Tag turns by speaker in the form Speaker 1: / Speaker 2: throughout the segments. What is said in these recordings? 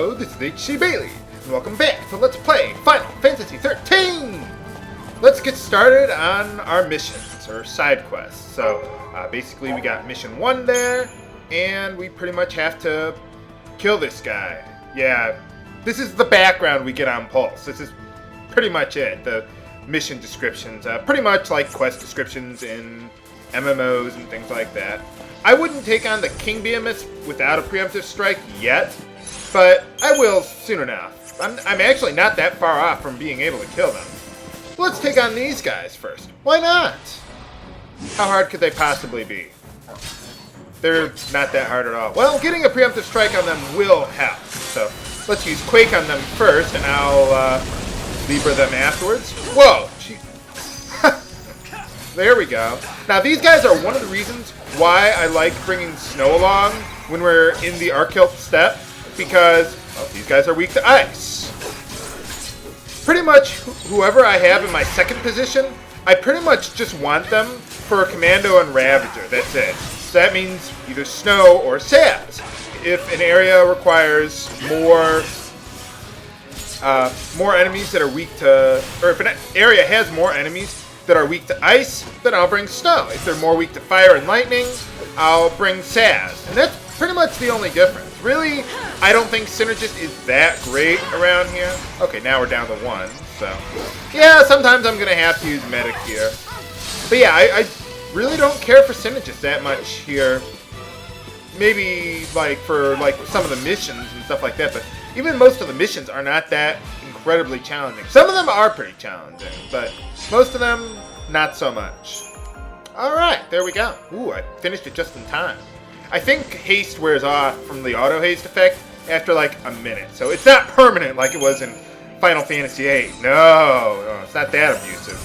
Speaker 1: Hello, this is H.C. Bailey, and welcome back to Let's Play Final Fantasy XIII! Let's get started on our missions, or side quests. So, basically we got mission 1 there, and we pretty much have to kill this guy. Yeah, this is the background we get on Pulse. This is pretty much it. The mission descriptions, pretty much like quest descriptions in MMOs and things like that. I wouldn't take on the King Behemoth without a preemptive strike yet, but I will soon enough. I'm actually not that far off from being able to kill them. Let's take on these guys first. Why not? How hard could they possibly be? They're not that hard at all. Well, getting a preemptive strike on them will help. So let's use Quake on them first, and I'll Libra them afterwards. Whoa! There we go. Now, these guys are one of the reasons why I like bringing Snow along when we're in the Arkilt step, because, well, these guys are weak to ice. Pretty much whoever I have in my second position, I pretty much just want them for Commando and Ravager. That's it. So that means either Snow or Saz. If an area requires more enemies that are weak to, or if an area has more enemies that are weak to ice, then I'll bring Snow. If they're more weak to fire and lightning, I'll bring Saz. And that's pretty much the only difference. Really, I don't think Synergist is that great around here. Okay, now we're down to 1, so. Yeah, sometimes I'm going to have to use Medic here. But yeah, I really don't care for Synergist that much here. Maybe, like, for, like, some of the missions and stuff like that, but even most of the missions are not that incredibly challenging. Some of them are pretty challenging, but most of them, not so much. Alright, there we go. Ooh, I finished it just in time. I think haste wears off from the auto haste effect after like a minute, so it's not permanent like it was in Final Fantasy VIII. No, it's not that abusive.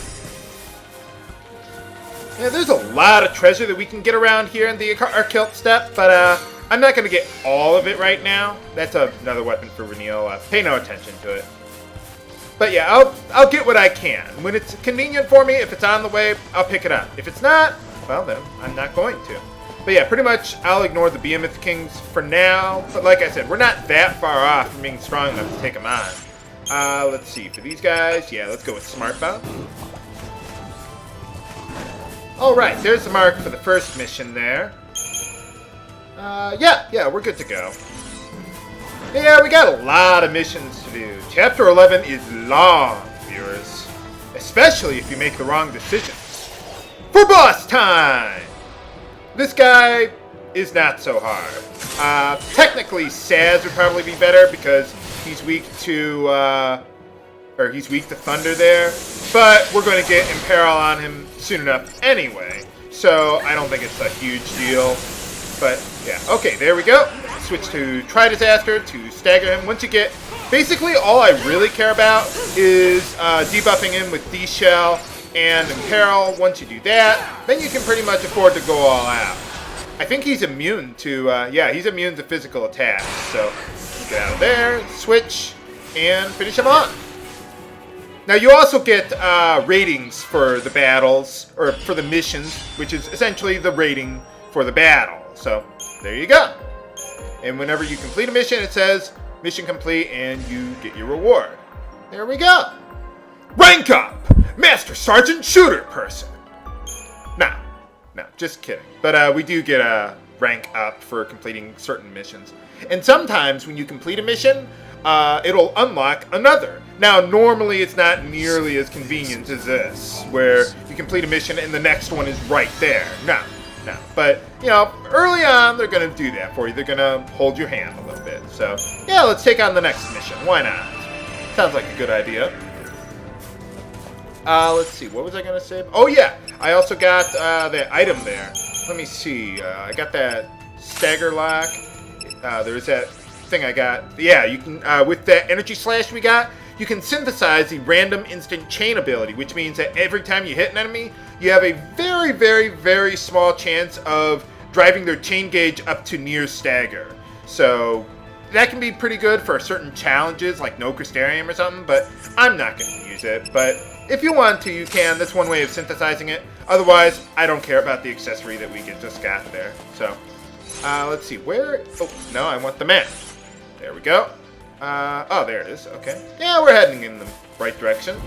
Speaker 1: Yeah, there's a lot of treasure that we can get around here in the Arkilt step, but I'm not going to get all of it right now. That's another weapon for Renil. Pay no attention to it. But yeah, I'll get what I can. When it's convenient for me, if it's on the way, I'll pick it up. If it's not, well then, I'm not going to. But yeah, pretty much I'll ignore the Behemoth Kings for now. But like I said, we're not that far off from being strong enough to take them on. Let's see, for these guys, yeah, let's go with Smart Bow. Alright, there's the mark for the first mission there. Yeah, we're good to go. Yeah, we got a lot of missions to do. Chapter 11 is long, viewers. Especially if you make the wrong decisions. For boss time! This guy is not so hard. Technically, Saz would probably be better because he's weak to, he's weak to Thunder there. But we're going to get Imperil on him soon enough anyway. So I don't think it's a huge deal. But yeah, okay, there we go. Switch to Try Disaster to stagger him. Once you get, basically all I really care about is debuffing him with D-Shell and Imperil. Once you do that, then you can pretty much afford to go all out. I think he's immune to, yeah, he's immune to physical attacks. So get out of there, switch, and finish him on. Now you also get ratings for the battles, or for the missions, which is essentially the rating for the battle. So there you go. And whenever you complete a mission, it says mission complete and you get your reward. There we go. Rank up! Master Sergeant Shooter Person. No, just kidding. But we do get a rank up for completing certain missions. And sometimes when you complete a mission, it'll unlock another. Now, normally it's not nearly as convenient as this, where you complete a mission and the next one is right there. No. But, you know, early on, they're going to do that for you. They're going to hold your hand a little bit. So, yeah, let's take on the next mission. Why not? Sounds like a good idea. Let's see. What was I going to say? Oh, yeah. I also got that item there. Let me see. I got that Stagger Lock. There's that thing I got. Yeah, you can, with that Energy Slash we got, you can synthesize the Random Instant Chain ability, which means that every time you hit an enemy, you have a very, very, very small chance of driving their chain gauge up to near stagger. So that can be pretty good for certain challenges, like No Crystarium or something, but I'm not going to use it. But if you want to, you can. That's one way of synthesizing it. Otherwise, I don't care about the accessory that we just got there. So, let's see. Where? Oh, no, I want the map. There we go. Oh, there it is. Okay. Yeah, we're heading in the right direction.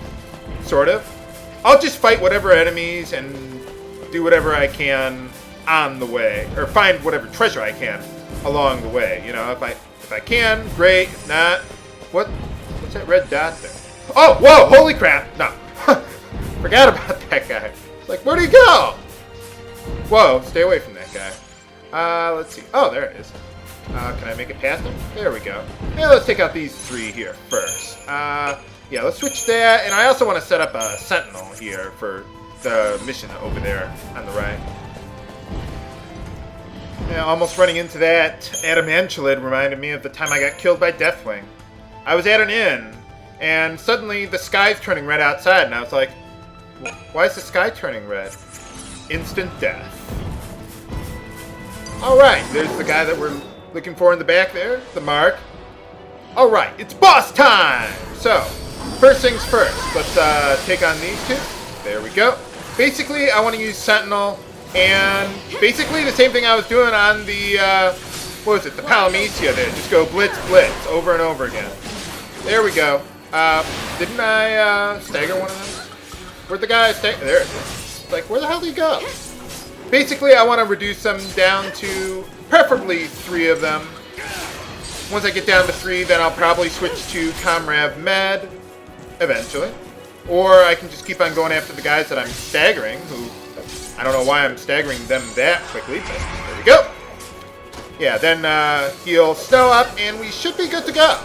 Speaker 1: Sort of. I'll just fight whatever enemies and do whatever I can on the way. Or find whatever treasure I can along the way. You know, if I can, great. If not, what's that red dot there? Oh, whoa, holy crap. No. Forgot about that guy. It's like, where'd he go? Whoa, stay away from that guy. Let's see. Oh, there it is. Can I make it past him? There we go. Yeah, let's take out these three here first. Yeah, let's switch that. And I also want to set up a sentinel here for the mission over there on the right. Yeah, almost running into that adamantulid reminded me of the time I got killed by Deathwing. I was at an inn, and suddenly the sky's turning red outside, and I was like, why is the sky turning red? Instant death. Alright, there's the guy that we're looking for in the back there, the mark. Alright, it's boss time! So, first things first, let's take on these two. There we go. Basically, I want to use Sentinel, and basically the same thing I was doing on the, what was it, the Palamecia there. Just go blitz, blitz, over and over again. There we go. Didn't I stagger one of them? Where'd the guy stagger? There it is. Like, where the hell did he go? Basically, I want to reduce them down to preferably 3 of them. Once I get down to 3, then I'll probably switch to Comrade Med eventually. Or I can just keep on going after the guys that I'm staggering, who I don't know why I'm staggering them that quickly, but there we go. Yeah, then heal Snow up, and we should be good to go.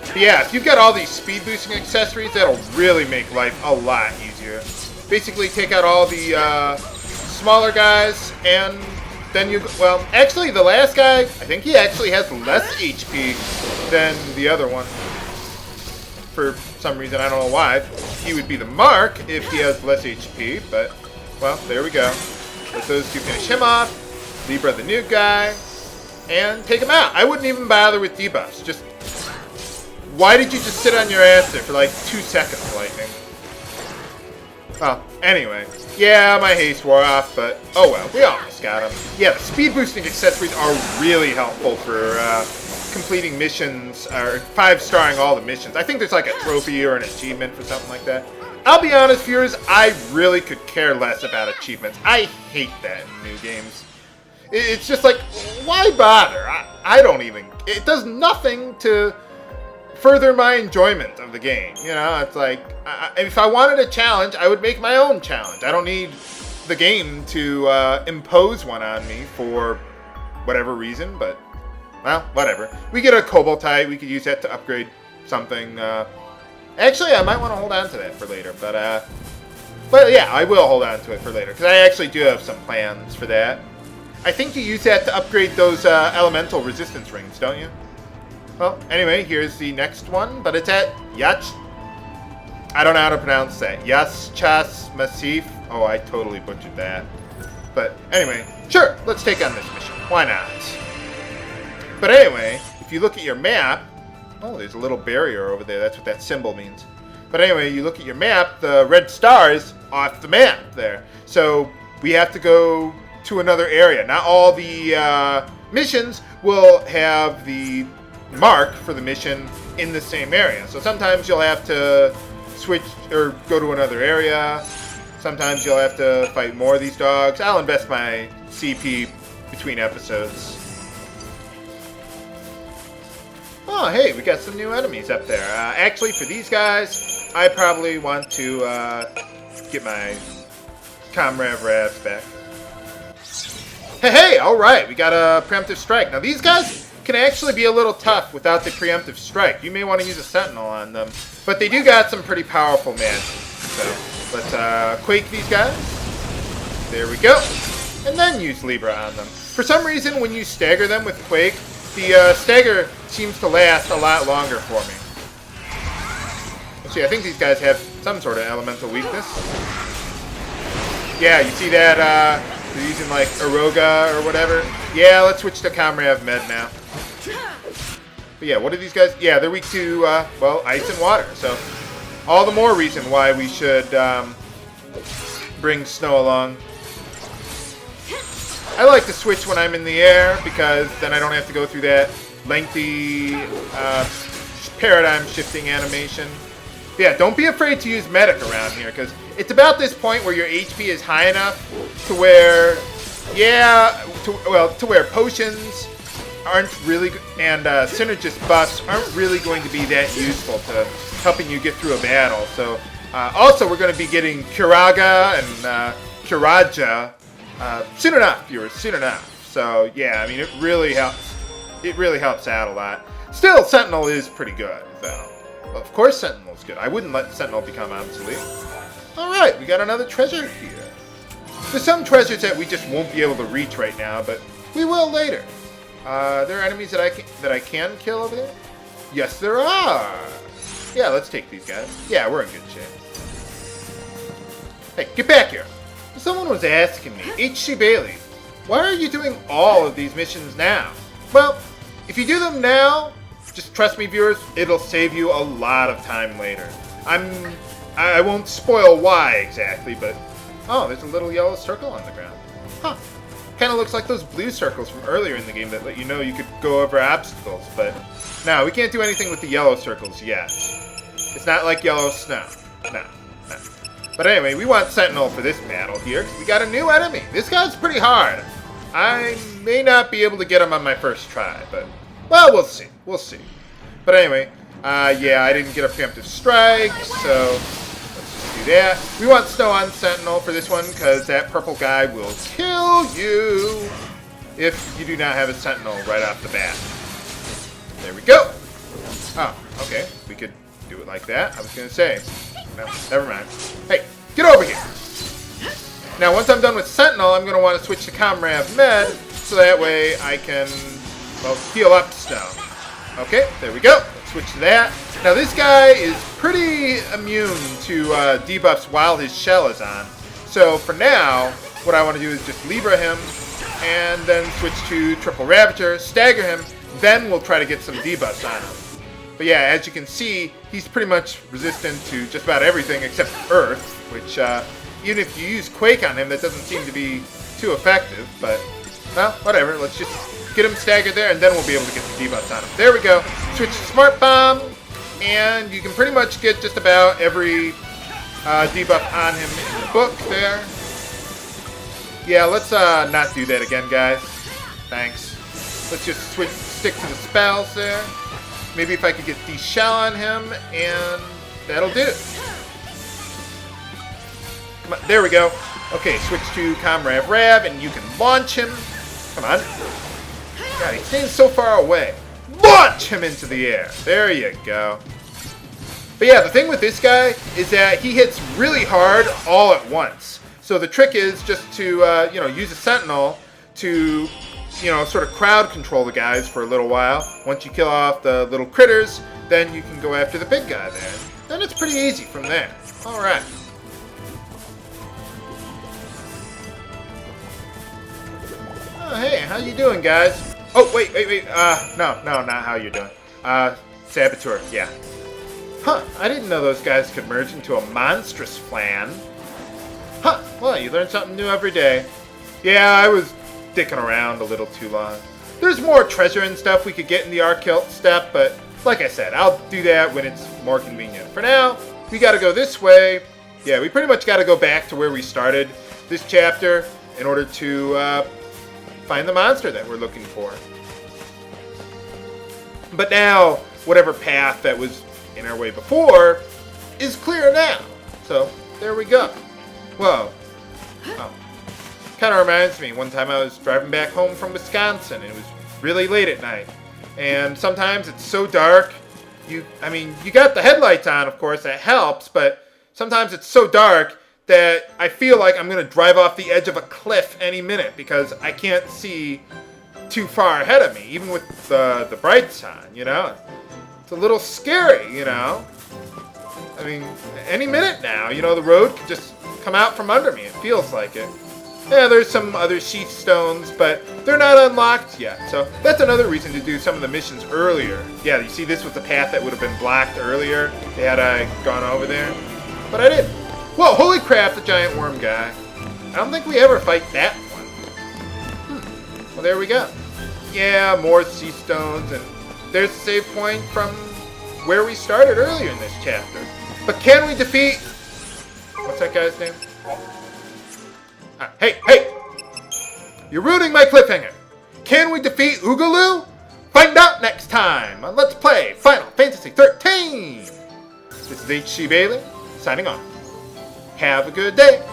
Speaker 1: But yeah, if you've got all these speed boosting accessories, that'll really make life a lot easier. Basically, take out all the smaller guys, and then you... Well, actually, the last guy, I think he actually has less HP than the other one. For some reason, I don't know why. He would be the mark if he has less HP, but, well, there we go. Let those two finish him off. Libra the new guy, and take him out. I wouldn't even bother with debuffs. Just... Why did you just sit on your ass there for like 2 seconds, Lightning? Well, anyway. Yeah, my haste wore off, but oh well, we almost got him. Yeah, the speed boosting accessories are really helpful for completing missions, or 5-starring all the missions. I think there's like a trophy or an achievement for something like that. I'll be honest, viewers, I really could care less about achievements. I hate that in new games. It's just like, why bother? I don't even... It does nothing to further my enjoyment of the game. You know, it's like, if I wanted a challenge, I would make my own challenge. I don't need the game to impose one on me for whatever reason, but, well, whatever. We get a Cobaltite, we could use that to upgrade something. Actually, I might want to hold on to that for later, but yeah, I will hold on to it for later, because I actually do have some plans for that. I think you use that to upgrade those elemental resistance rings, don't you? Well, anyway, here's the next one, but it's at Yach. I don't know how to pronounce that. Yaschas Massif. Oh, I totally butchered that. But anyway, sure, let's take on this mission. Why not? But anyway, if you look at your map, oh, there's a little barrier over there. That's what that symbol means. But anyway, you look at your map, the red star is off the map there. So we have to go to another area. Not all the missions will have the mark for the mission in the same area. So sometimes you'll have to switch or go to another area. Sometimes you'll have to fight more of these dogs. I'll invest my CP between episodes. Oh, hey, we got some new enemies up there. Actually, for these guys, I probably want to get my Comrade Ravs back. Hey, alright, we got a preemptive strike. Now, these guys can actually be a little tough without the preemptive strike. You may want to use a sentinel on them, but they do got some pretty powerful magic. So let's quake these guys. There we go. And then use Libra on them. For some reason, when you stagger them with quake, the stagger seems to last a lot longer for me. Let's see, I think these guys have some sort of elemental weakness. Yeah, you see that they're using like Aroga or whatever. Yeah, let's switch to Comrade Med now. But yeah, what are these guys? Yeah, they're weak to, well, ice and water. So, all the more reason why we should bring Snow along. I like to switch when I'm in the air because then I don't have to go through that lengthy paradigm shifting animation. But yeah, don't be afraid to use medic around here because it's about this point where your HP is high enough to where, to where potions aren't really, and synergist buffs aren't really going to be that useful to helping you get through a battle. So also we're going to be getting Kuraga and Kuraja soon enough, viewers, soon enough. So yeah, I mean it really helps. It really helps out a lot. Still, Sentinel is pretty good, though. Well, of course Sentinel's good. I wouldn't let Sentinel become obsolete. Alright, we got another treasure here. There's some treasures that we just won't be able to reach right now, but we will later. There are enemies that I can kill over there? Yes, there are. Yeah, let's take these guys. Yeah, we're in good shape. Hey, get back here. Someone was asking me, H.C. Bailey, why are you doing all of these missions now? Well, if you do them now, just trust me, viewers, it'll save you a lot of time later. I won't spoil why exactly, but oh, there's a little yellow circle on the ground. Huh. Kind of looks like those blue circles from earlier in the game that let you know you could go over obstacles, but no, we can't do anything with the yellow circles yet. It's not like yellow snow. No. But anyway, we want Sentinel for this battle here, because we got a new enemy. This guy's pretty hard. I may not be able to get him on my first try, but, well, we'll see. We'll see. But anyway, yeah, I didn't get a preemptive strike, so let's just do that. We want Snow on Sentinel for this one, because that purple guy will kill you if you do not have a Sentinel right off the bat. There we go. Oh, okay. We could do it like that. I was going to say. No, never mind. Hey, get over here. Now, once I'm done with Sentinel, I'm going to want to switch to Comrade Med, so that way I can, well, heal up Snow. Okay, there we go. Let's switch to that. Now, this guy is pretty immune to debuffs while his shell is on. So, for now, what I want to do is just Libra him, and then switch to Triple Ravager, stagger him, then we'll try to get some debuffs on him. But yeah, as you can see, he's pretty much resistant to just about everything except Earth, which, even if you use Quake on him, that doesn't seem to be too effective. But, well, whatever. Let's just get him staggered there, and then we'll be able to get the debuffs on him. There we go. Switch to Smart Bomb, and you can pretty much get just about every debuff on him in the book there. Yeah, let's not do that again, guys. Thanks. Let's just stick to the spells there. Maybe if I could get D-Shell on him, and that'll do it. Come on, there we go. Okay, switch to Comrade Rav, and you can launch him. Come on. God, he's staying so far away. Launch him into the air. There you go. But yeah, the thing with this guy is that he hits really hard all at once. So the trick is just to, use a Sentinel to, sort of crowd control the guys for a little while. Once you kill off the little critters, then you can go after the big guy there. Then it's pretty easy from there. Alright. Oh, hey, how you doing, guys? Oh, wait. No, not how you doing. Saboteur, yeah. Huh, I didn't know those guys could merge into a monstrous plan. Huh, well, you learn something new every day. Yeah, I was dicking around a little too long. There's more treasure and stuff we could get in the Arkilt step, but like I said, I'll do that when it's more convenient. For now, we gotta go this way. Yeah, we pretty much gotta go back to where we started this chapter in order to find the monster that we're looking for. But now, whatever path that was in our way before is clear now. So, there we go. Whoa. Oh. Kind of reminds me, one time I was driving back home from Wisconsin, and it was really late at night. And sometimes it's so dark, you got the headlights on, of course, that helps, but sometimes it's so dark that I feel like I'm going to drive off the edge of a cliff any minute because I can't see too far ahead of me, even with the brights on, It's a little scary, I mean, any minute now, the road could just come out from under me. It feels like it. Yeah, there's some other sheath stones, but they're not unlocked yet. So that's another reason to do some of the missions earlier. Yeah, you see this was the path that would have been blocked earlier had I gone over there. But I didn't. Whoa, holy crap, the giant worm guy. I don't think we ever fight that one. Well, there we go. Yeah, more sea stones, and there's a save point from where we started earlier in this chapter. But can we defeat... What's that guy's name? Hey! You're ruining my cliffhanger. Can we defeat Oogaloo? Find out next time on Let's Play Final Fantasy XIII. This is H.C. Bailey, signing off. Have a good day.